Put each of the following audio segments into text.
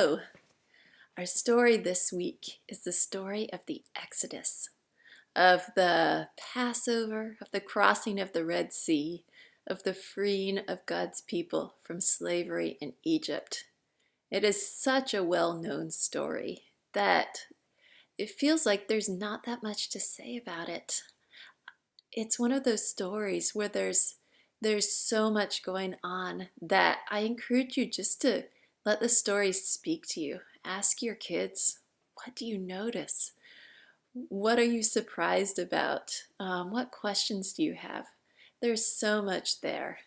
So, our story this week is the story of the Exodus, of the Passover, of the crossing of the Red Sea, of the freeing of God's people from slavery in Egypt. It is such a well-known story that it feels like there's not that much to say about it. It's one of those stories where there's so much going on that I encourage you just to let the story speak to you. Ask your kids, what do you notice? What are you surprised about? What questions do you have? There's so much there.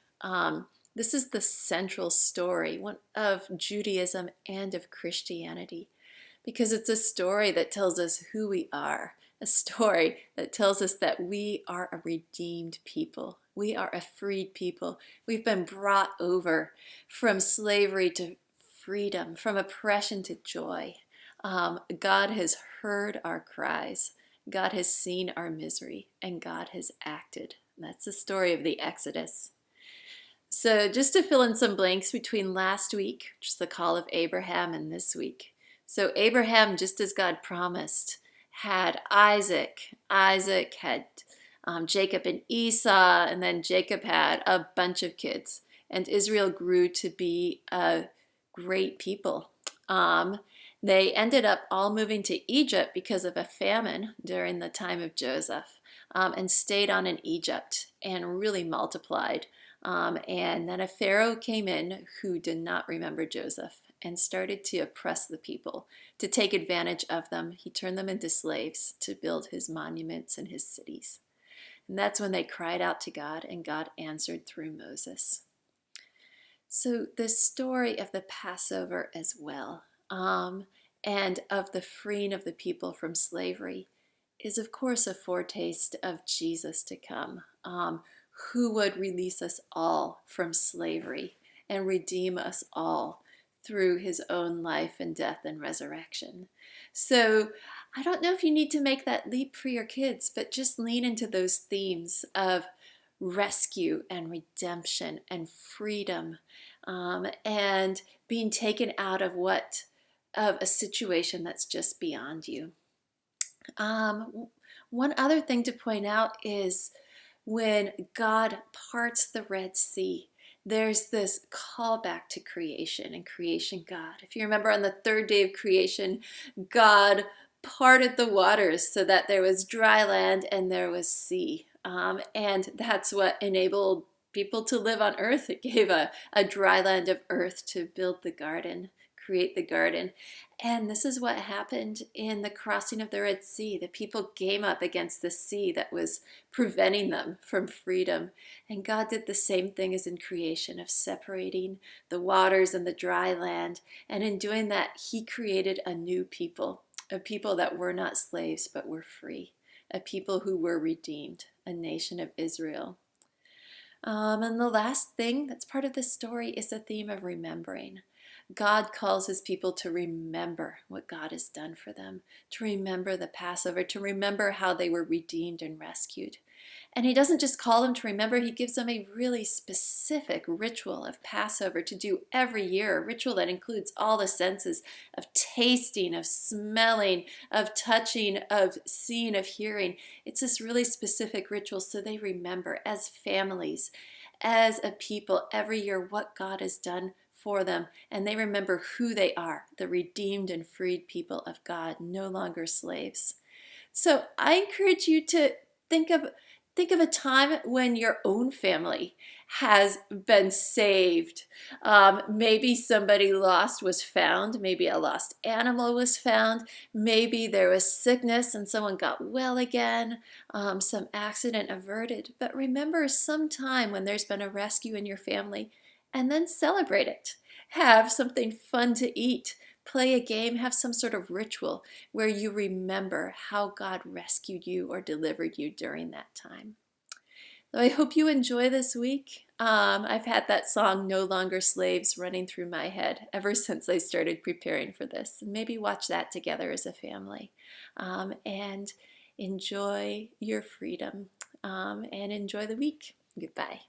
This is the central story of Judaism and of Christianity, because it's a story that tells us who we are, a story that tells us that we are a redeemed people. We are a freed people. We've been brought over from slavery to freedom, from oppression to joy. God has heard our cries. God has seen our misery, and God has acted. That's the story of the Exodus. So just to fill in some blanks between last week, which is the call of Abraham, and this week. So Abraham, just as God promised, had Isaac. Isaac had Jacob and Esau, and then Jacob had a bunch of kids. And Israel grew to be a great people. They ended up all moving to Egypt because of a famine during the time of Joseph, and stayed on in Egypt and really multiplied. And then a Pharaoh came in who did not remember Joseph and started to oppress the people, to take advantage of them. He turned them into slaves to build his monuments and his cities. And that's when they cried out to God, and God answered through Moses. So the story of the Passover as well, and of the freeing of the people from slavery, is of course a foretaste of Jesus to come, who would release us all from slavery and redeem us all through his own life and death and resurrection. So I don't know if you need to make that leap for your kids, but just lean into those themes of rescue and redemption and freedom, and being taken out of a situation that's just beyond you. One other thing to point out is when God parts the Red Sea, there's this callback to creation and creation God. If you remember, on the third day of creation, God parted the waters so that there was dry land and there was sea. And that's what enabled people to live on earth. It gave a dry land of earth to build the garden, create the garden. And this is what happened in the crossing of the Red Sea. The people came up against the sea that was preventing them from freedom. And God did the same thing as in creation, of separating the waters and the dry land. And in doing that, he created a new people, a people that were not slaves but were free, a people who were redeemed, a nation of Israel. And the last thing that's part of this story is the theme of remembering. God calls his people to remember what God has done for them, to remember the Passover, to remember how they were redeemed and rescued. And he doesn't just call them to remember, he gives them a really specific ritual of Passover to do every year, a ritual that includes all the senses of tasting, of smelling, of touching, of seeing, of hearing. It's this really specific ritual so they remember as families, as a people, every year what God has done for them, and they remember who they are, the redeemed and freed people of God, no longer slaves. So I encourage you to think of a time when your own family has been saved. Maybe somebody lost was found. Maybe a lost animal was found. Maybe there was sickness and someone got well again. Some accident averted. But remember some time when there's been a rescue in your family, and then celebrate it. Have something fun to eat. Play a game, have some sort of ritual where you remember how God rescued you or delivered you during that time. So I hope you enjoy this week. I've had that song, No Longer Slaves, running through my head ever since I started preparing for this. Maybe watch that together as a family, and enjoy your freedom, and enjoy the week. Goodbye.